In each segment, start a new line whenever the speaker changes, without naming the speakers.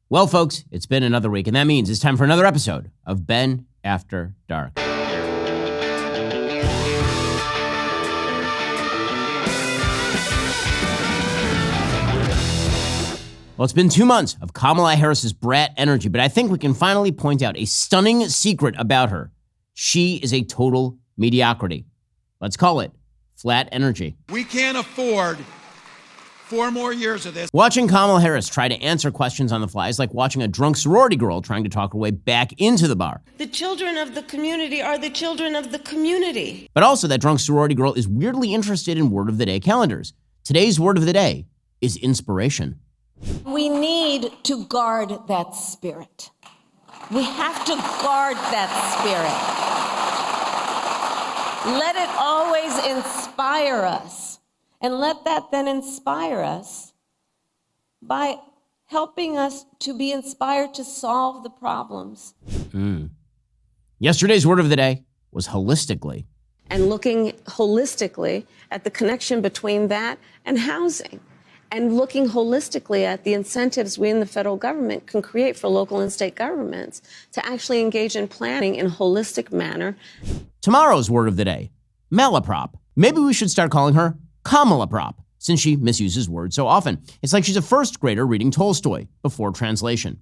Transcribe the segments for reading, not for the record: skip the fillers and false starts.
Well, folks, it's been another week, and that means it's time for another episode of Ben After Dark. Well, it's been 2 months of Kamala Harris's brat energy, but I think we can finally point out a stunning secret about her. She is a total mediocrity. Let's call it flat energy.
We can't afford 4 more years of this.
Watching Kamala Harris try to answer questions on the fly is like watching a drunk sorority girl trying to talk her way back into the bar.
The children of the community are the children of the community.
But also, that drunk sorority girl is weirdly interested in word of the day calendars. Today's word of the day is inspiration.
We need to guard that spirit. We have to guard that spirit. Let it always inspire us. And let that then inspire us by helping us to be inspired to solve the problems.
Yesterday's word of the day was holistically.
And looking holistically at the connection between that and housing. And looking holistically at the incentives we in the federal government can create for local and state governments to actually engage in planning in a holistic manner.
Tomorrow's word of the day, malaprop. Maybe we should start calling her Kamala Prop, since she misuses words so often. It's like she's a first grader reading Tolstoy before translation.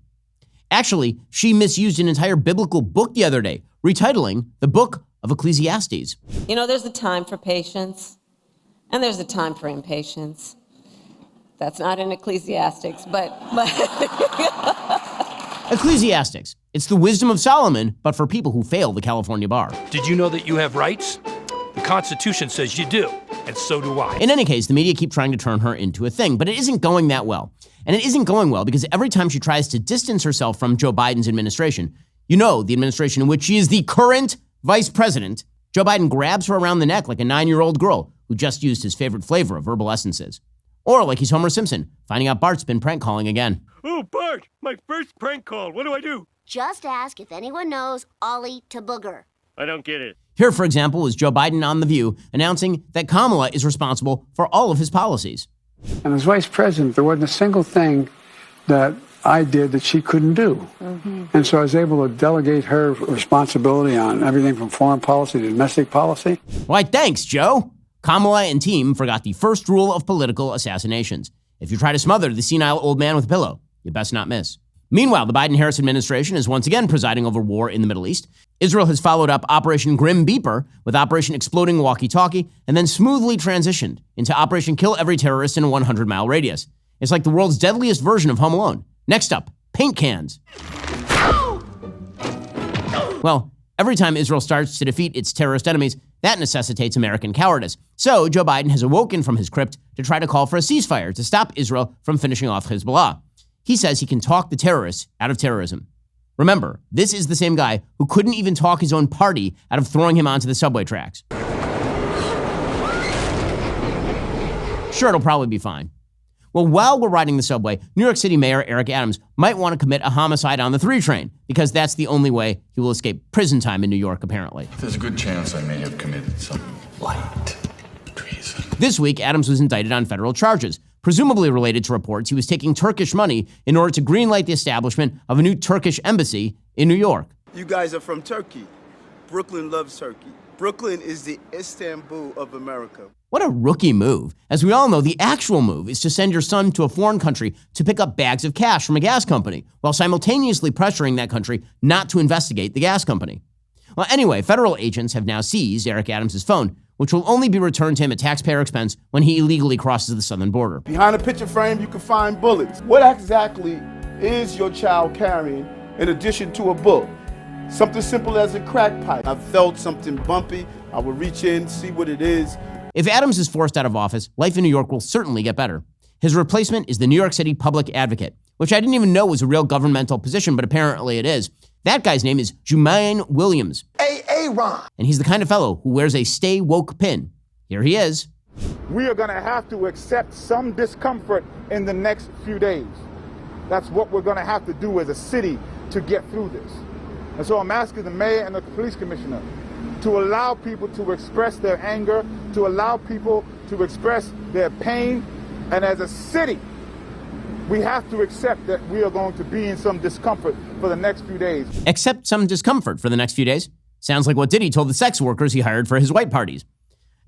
Actually, she misused an entire biblical book the other day, retitling the book of Ecclesiastes.
You know, there's a time for patience, and there's a time for impatience. That's not in Ecclesiastics, but...
Ecclesiastics. It's the wisdom of Solomon, but for people who fail the California bar.
Did you know that you have rights? The Constitution says you do, and so do I.
In any case, the media keep trying to turn her into a thing, but it isn't going that well. And it isn't going well because every time she tries to distance herself from Joe Biden's administration, you know, the administration in which she is the current vice president, Joe Biden grabs her around the neck like a 9-year-old girl who just used his favorite flavor of herbal essences. Or like he's Homer Simpson, finding out Bart's been prank calling again.
Oh, Bart, my first prank call. What do I do?
Just ask if anyone knows Ollie to Booger.
I don't get it.
Here, for example, was Joe Biden on The View announcing that Kamala is responsible for all of his policies.
And as vice president, there wasn't a single thing that I did that she couldn't do. Mm-hmm. And so I was able to delegate her responsibility on everything from foreign policy to domestic policy.
Why, thanks, Joe. Kamala and team forgot the first rule of political assassinations. If you try to smother the senile old man with a pillow, you best not miss. Meanwhile, the Biden-Harris administration is once again presiding over war in the Middle East. Israel has followed up Operation Grim Beeper with Operation Exploding Walkie-Talkie and then smoothly transitioned into Operation Kill Every Terrorist in a 100-mile radius. It's like the world's deadliest version of Home Alone. Next up, paint cans. Well, every time Israel starts to defeat its terrorist enemies, that necessitates American cowardice. So Joe Biden has awoken from his crypt to try to call for a ceasefire to stop Israel from finishing off Hezbollah. He says he can talk the terrorists out of terrorism. Remember, this is the same guy who couldn't even talk his own party out of throwing him onto the subway tracks. Sure, it'll probably be fine. Well, while we're riding the subway, New York City Mayor Eric Adams might want to commit a homicide on the 3 train because that's the only way he will escape prison time in New York, apparently.
There's a good chance I may have committed some light treason.
This week, Adams was indicted on federal charges, presumably related to reports he was taking Turkish money in order to greenlight the establishment of a new Turkish embassy in New York.
You guys are from Turkey. Brooklyn loves Turkey. Brooklyn is the Istanbul of America.
What a rookie move. As we all know, the actual move is to send your son to a foreign country to pick up bags of cash from a gas company, while simultaneously pressuring that country not to investigate the gas company. Well, anyway, federal agents have now seized Eric Adams' phone, which will only be returned to him at taxpayer expense when he illegally crosses the southern border.
Behind a picture frame, you can find bullets. What exactly is your child carrying in addition to a book? Something simple as a crack pipe. I felt something bumpy. I would reach in, see what it is.
If Adams is forced out of office, life in New York will certainly get better. His replacement is the New York City Public Advocate, which I didn't even know was a real governmental position, but apparently it is. That guy's name is Jumaine Williams.
Ron.
And he's the kind of fellow who wears a Stay Woke pin. Here he is.
We are going to have to accept some discomfort in the next few days. That's what we're going to have to do as a city to get through this. And so I'm asking the mayor and the police commissioner to allow people to express their anger, to allow people to express their pain. And as a city, We have to accept that we are going to be in some discomfort for the next few days.
Accept some discomfort for the next few days? Sounds like what Diddy told the sex workers he hired for his white parties.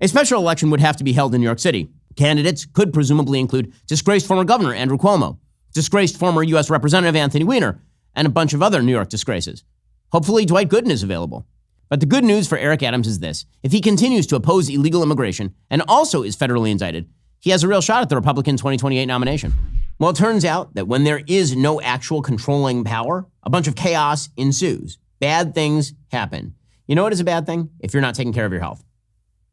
A special election would have to be held in New York City. Candidates could presumably include disgraced former governor Andrew Cuomo, disgraced former U.S. Representative Anthony Weiner, and a bunch of other New York disgraces. Hopefully Dwight Gooden is available. But the good news for Eric Adams is this. If he continues to oppose illegal immigration and also is federally indicted, he has a real shot at the Republican 2028 nomination. Well, it turns out that when there is no actual controlling power, a bunch of chaos ensues. Bad things happen. You know what is a bad thing? If you're not taking care of your health.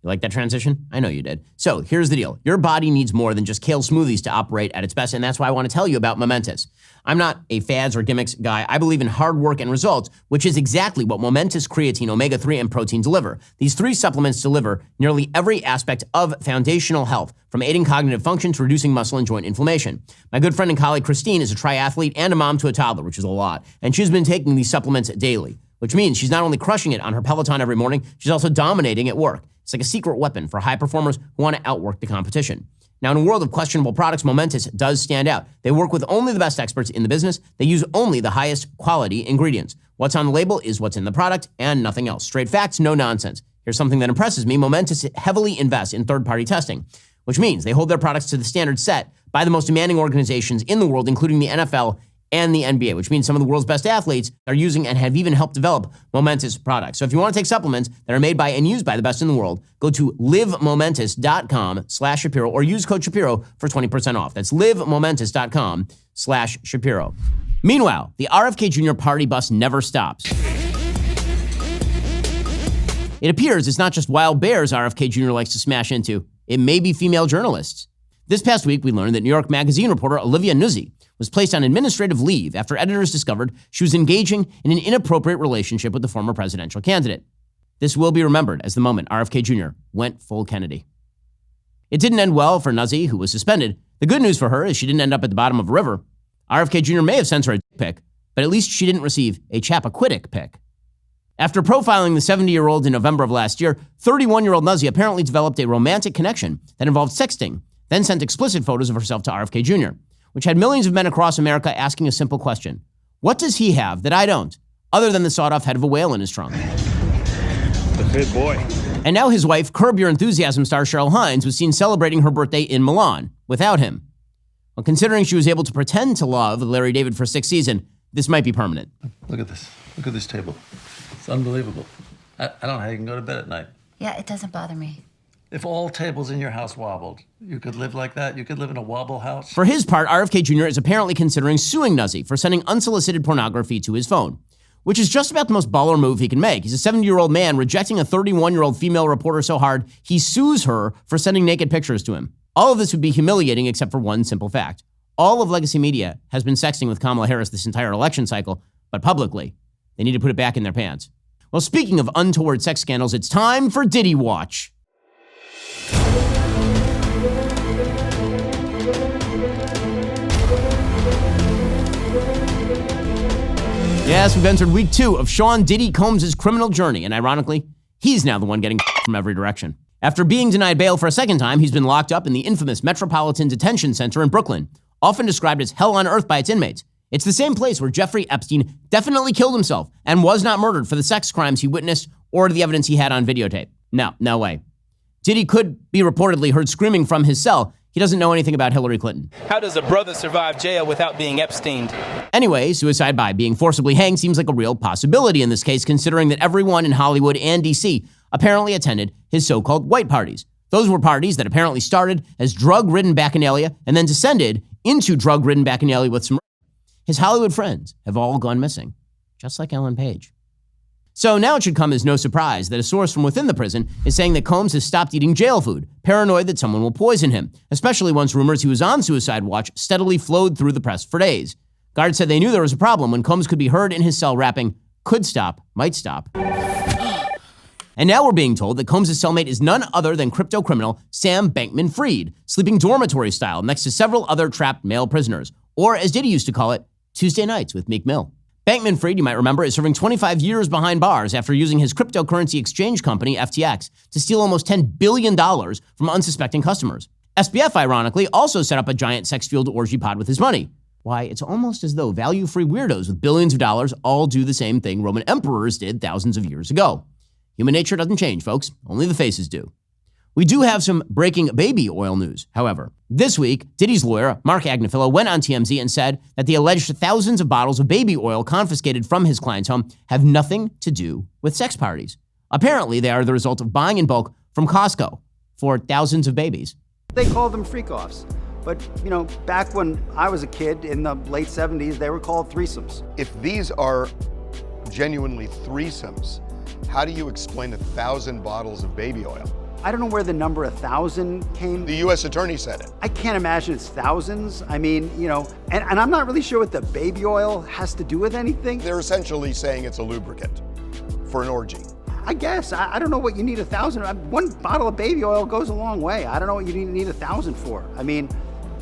You like that transition? I know you did. So here's the deal. Your body needs more than just kale smoothies to operate at its best, and that's why I want to tell you about Momentous. I'm not a fads or gimmicks guy. I believe in hard work and results, which is exactly what Momentous creatine, omega-3, and protein deliver. These three supplements deliver nearly every aspect of foundational health, from aiding cognitive function to reducing muscle and joint inflammation. My good friend and colleague Christine is a triathlete and a mom to a toddler, which is a lot, and she's been taking these supplements daily, which means she's not only crushing it on her Peloton every morning, she's also dominating at work. It's like a secret weapon for high performers who want to outwork the competition. Now, in a world of questionable products, Momentous does stand out. They work with only the best experts in the business. They use only the highest quality ingredients. What's on the label is what's in the product and nothing else. Straight facts, no nonsense. Here's something that impresses me. Momentous heavily invests in third-party testing, which means they hold their products to the standard set by the most demanding organizations in the world, including the NFL and the NBA, which means some of the world's best athletes are using and have even helped develop Momentous products. So if you want to take supplements that are made by and used by the best in the world, go to livemomentous.com/Shapiro or use code Shapiro for 20% off. That's livemomentous.com/Shapiro. Meanwhile, the RFK Jr. party bus never stops. It appears it's not just wild bears RFK Jr. likes to smash into. It may be female journalists. This past week, we learned that New York Magazine reporter Olivia Nuzzi was placed on administrative leave after editors discovered she was engaging in an inappropriate relationship with the former presidential candidate. This will be remembered as the moment RFK Jr. went full Kennedy. It didn't end well for Nuzzi, who was suspended. The good news for her is she didn't end up at the bottom of a river. RFK Jr. may have sent her a dick pic, but at least she didn't receive a Chappaquiddick pic. After profiling the 70-year-old in November of last year, 31-year-old Nuzzi apparently developed a romantic connection that involved sexting, then sent explicit photos of herself to RFK Jr., which had millions of men across America asking a simple question. What does he have that I don't, other than the sawed-off head of a whale in his trunk?
The good boy.
And now his wife, Curb Your Enthusiasm star Cheryl Hines, was seen celebrating her birthday in Milan without him. Well, considering she was able to pretend to love Larry David for 6 seasons, this might be permanent.
Look at this. Look at this table. It's unbelievable. I don't know how you can go to bed at night.
Yeah, it doesn't bother me.
If all tables in your house wobbled, you could live like that? You could live in a wobble house?
For his part, RFK Jr. is apparently considering suing Nuzzi for sending unsolicited pornography to his phone, which is just about the most baller move he can make. He's a 70-year-old man rejecting a 31-year-old female reporter so hard, he sues her for sending naked pictures to him. All of this would be humiliating except for one simple fact. All of legacy media has been sexting with Kamala Harris this entire election cycle, but publicly, they need to put it back in their pants. Well, speaking of untoward sex scandals, it's time for Diddy Watch. Yes, we've entered week 2 of Sean Diddy Combs' criminal journey, and ironically, he's now the one getting from every direction. After being denied bail for a second time, he's been locked up in the infamous Metropolitan Detention Center in Brooklyn, often described as hell on earth by its inmates. It's the same place where Jeffrey Epstein definitely killed himself and was not murdered for the sex crimes he witnessed or the evidence he had on videotape. No way. Diddy could be reportedly heard screaming from his cell. He doesn't know anything about Hillary Clinton.
How does a brother survive jail without being Epsteined?
Anyway, suicide by being forcibly hanged seems like a real possibility in this case, considering that everyone in Hollywood and DC apparently attended his so-called white parties. Those were parties that apparently started as drug-ridden bacchanalia and then descended into drug-ridden bacchanalia with some... His Hollywood friends have all gone missing, just like Ellen Page. So now it should come as no surprise that a source from within the prison is saying that Combs has stopped eating jail food, paranoid that someone will poison him, especially once rumors he was on suicide watch steadily flowed through the press for days. Guards said they knew there was a problem when Combs could be heard in his cell rapping, "Could stop, might stop." And now we're being told that Combs' cellmate is none other than crypto criminal Sam Bankman-Fried, sleeping dormitory style next to several other trapped male prisoners, or as Diddy used to call it, Tuesday nights with Meek Mill. Bankman-Fried, you might remember, is serving 25 years behind bars after using his cryptocurrency exchange company, FTX, to steal almost $10 billion from unsuspecting customers. SBF, ironically, also set up a giant sex-fueled orgy pod with his money. Why, it's almost as though value-free weirdos with billions of dollars all do the same thing Roman emperors did thousands of years ago. Human nature doesn't change, folks. Only the faces do. We do have some breaking baby oil news, however. This week, Diddy's lawyer, Mark Agnifilo, went on TMZ and said that the alleged thousands of bottles of baby oil confiscated from his client's home have nothing to do with sex parties. Apparently, they are the result of buying in bulk from Costco for thousands of babies.
They call them freak-offs. But, back when I was a kid in the late 70s, they were called threesomes.
If these are genuinely threesomes, how do you explain 1,000 bottles of baby oil?
I don't know where the number 1,000 came.
The U.S. attorney said it.
I can't imagine it's thousands. I mean, and I'm not really sure what the baby oil has to do with anything.
They're essentially saying it's a lubricant for an orgy.
I guess. I don't know what you need 1,000. One bottle of baby oil goes a long way. I don't know what you need 1,000 for. I mean,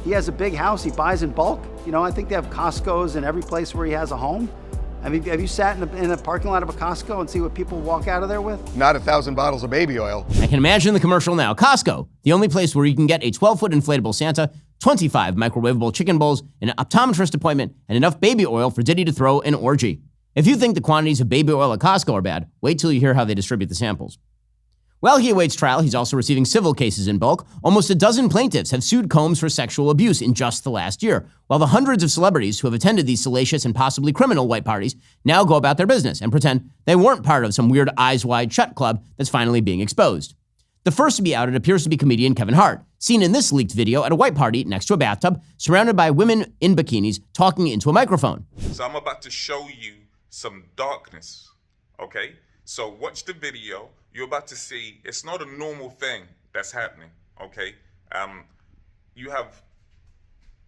he has a big house. He buys in bulk. I think they have Costco's in every place where he has a home. I mean, have you sat in the parking lot of a Costco and see what people walk out of there with?
Not 1,000 bottles of baby oil.
I can imagine the commercial now. Costco, the only place where you can get a 12-foot inflatable Santa, 25 microwavable chicken bowls, an optometrist appointment, and enough baby oil for Diddy to throw an orgy. If you think the quantities of baby oil at Costco are bad, wait till you hear how they distribute the samples. While he awaits trial, he's also receiving civil cases in bulk. Almost a dozen plaintiffs have sued Combs for sexual abuse in just the last year, while the hundreds of celebrities who have attended these salacious and possibly criminal white parties now go about their business and pretend they weren't part of some weird eyes wide shut club that's finally being exposed. The first to be outed appears to be comedian Kevin Hart, seen in this leaked video at a white party next to a bathtub, surrounded by women in bikinis talking into a microphone.
So I'm about to show you some darkness, okay? So watch the video. You're about to see it's not a normal thing that's happening, okay? You have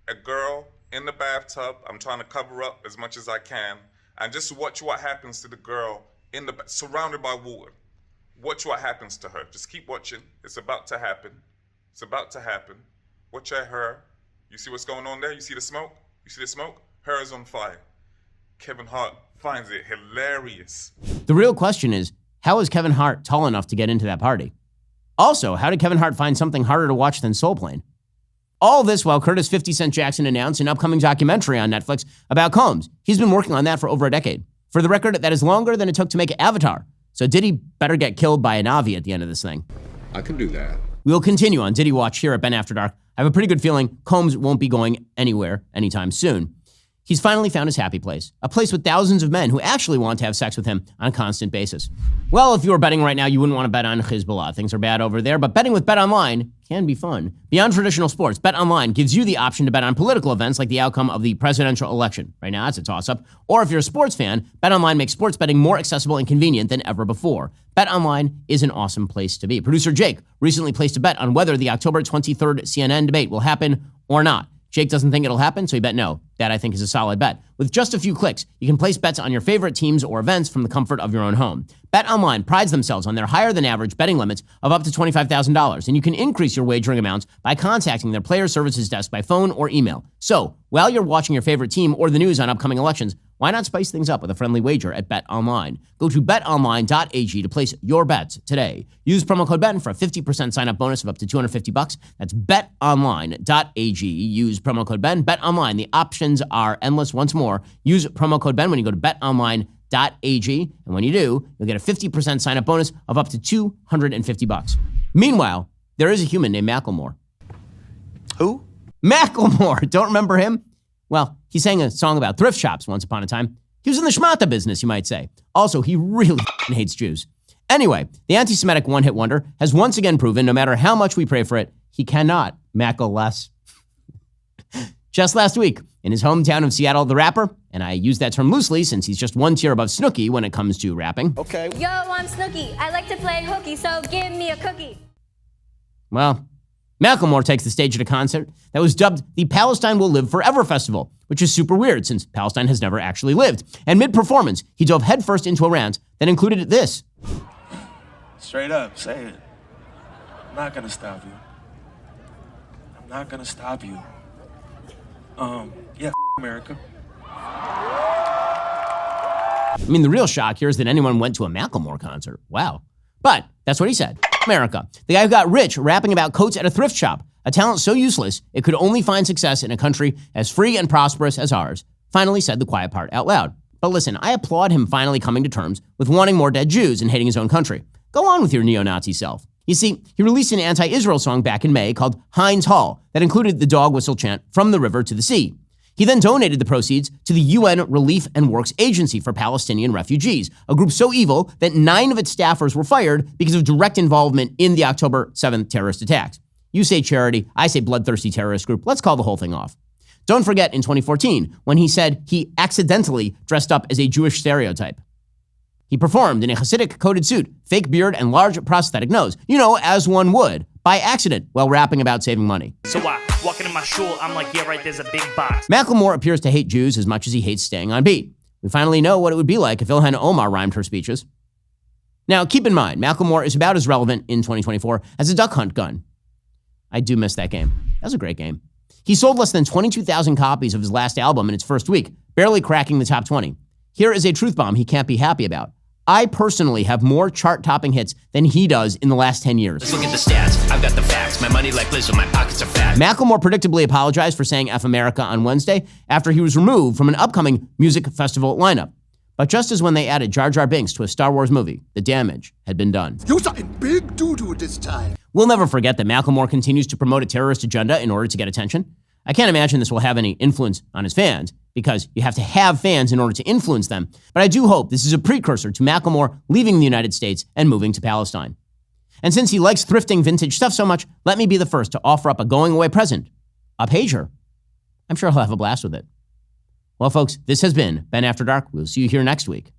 a girl in the bathtub. I'm trying to cover up as much as I can. And just watch what happens to the girl surrounded by water. Watch what happens to her. Just keep watching. It's about to happen. It's about to happen. Watch at her. You see what's going on there? You see the smoke? You see the smoke? Her is on fire. Kevin Hart finds it hilarious.
The real question is, how is Kevin Hart tall enough to get into that party? Also, how did Kevin Hart find something harder to watch than Soul Plane? All this while Curtis 50 Cent Jackson announced an upcoming documentary on Netflix about Combs. He's been working on that for over a decade. For the record, that is longer than it took to make Avatar. So Diddy better get killed by a Na'vi at the end of this thing.
I can do that.
We'll continue on Diddy Watch here at Ben After Dark. I have a pretty good feeling Combs won't be going anywhere anytime soon. He's finally found his happy place, a place with thousands of men who actually want to have sex with him on a constant basis. Well, if you were betting right now, you wouldn't want to bet on Hezbollah. Things are bad over there, but betting with BetOnline can be fun. Beyond traditional sports, BetOnline gives you the option to bet on political events like the outcome of the presidential election. Right now, it's a toss-up. Or if you're a sports fan, BetOnline makes sports betting more accessible and convenient than ever before. BetOnline is an awesome place to be. Producer Jake recently placed a bet on whether the October 23rd CNN debate will happen or not. Jake doesn't think it'll happen, so he bet no. That, I think, is a solid bet. With just a few clicks, you can place bets on your favorite teams or events from the comfort of your own home. BetOnline prides themselves on their higher-than-average betting limits of up to $25,000, and you can increase your wagering amounts by contacting their player services desk by phone or email. So, while you're watching your favorite team or the news on upcoming elections, why not spice things up with a friendly wager at BetOnline? Go to betonline.ag to place your bets today. Use promo code BEN for a 50% sign-up bonus of up to $250. That's betonline.ag. Use promo code BEN. BetOnline, the options are endless. Once more, use promo code BEN when you go to betonline.ag. And when you do, you'll get a 50% sign-up bonus of up to $250. Meanwhile, there is a human named Macklemore.
Who?
Macklemore. Don't remember him? Well, he sang a song about thrift shops once upon a time. He was in the schmata business, you might say. Also, he really hates Jews. Anyway, the anti-Semitic one-hit wonder has once again proven, no matter how much we pray for it, he cannot mackle less. Just last week, in his hometown of Seattle, the rapper, and I use that term loosely since he's just one tier above Snooki when it comes to rapping.
Okay. Yo, I'm Snooki. I like to play hooky, so give me a cookie.
Well, Macklemore takes the stage at a concert that was dubbed the Palestine Will Live Forever Festival, which is super weird since Palestine has never actually lived. And mid-performance, he dove headfirst into a rant that included this.
Straight up, say it. I'm not gonna stop you. I'm not gonna stop you. America.
I mean, the real shock here is that anyone went to a Macklemore concert. Wow. But that's what he said. America. The guy who got rich rapping about coats at a thrift shop. A talent so useless it could only find success in a country as free and prosperous as ours, finally said the quiet part out loud. But listen, I applaud him finally coming to terms with wanting more dead Jews and hating his own country. Go on with your neo-Nazi self. You see, he released an anti-Israel song back in May called Heinz Hall that included the dog whistle chant, "From the river to the sea." He then donated the proceeds to the UN Relief and Works Agency for Palestinian Refugees, a group so evil that 9 of its staffers were fired because of direct involvement in the October 7th terrorist attacks. You say charity, I say bloodthirsty terrorist group. Let's call the whole thing off. Don't forget in 2014 when he said he accidentally dressed up as a Jewish stereotype. He performed in a Hasidic coated suit, fake beard, and large prosthetic nose, as one would, by accident while rapping about saving money.
So I walking in my shul, I'm like, yeah, right, there's a big box.
Macklemore appears to hate Jews as much as he hates staying on beat. We finally know what it would be like if Ilhan Omar rhymed her speeches. Now, keep in mind, Macklemore is about as relevant in 2024 as a duck hunt gun. I do miss that game. That was a great game. He sold less than 22,000 copies of his last album in its first week, barely cracking the top 20. Here is a truth bomb he can't be happy about. I personally have more chart-topping hits than he does in the last 10 years.
Let's look at the stats. I've got the facts. My money like Lizzo, my pockets are fat.
Macklemore predictably apologized for saying F America on Wednesday after he was removed from an upcoming music festival lineup. But just as when they added Jar Jar Binks to a Star Wars movie, the damage had been done.
You saw a big doo-doo this time.
We'll never forget that Macklemore continues to promote a terrorist agenda in order to get attention. I can't imagine this will have any influence on his fans, because you have to have fans in order to influence them. But I do hope this is a precursor to Macklemore leaving the United States and moving to Palestine. And since he likes thrifting vintage stuff so much, let me be the first to offer up a going-away present, a pager. I'm sure he'll have a blast with it. Well, folks, this has been Ben After Dark. We'll see you here next week.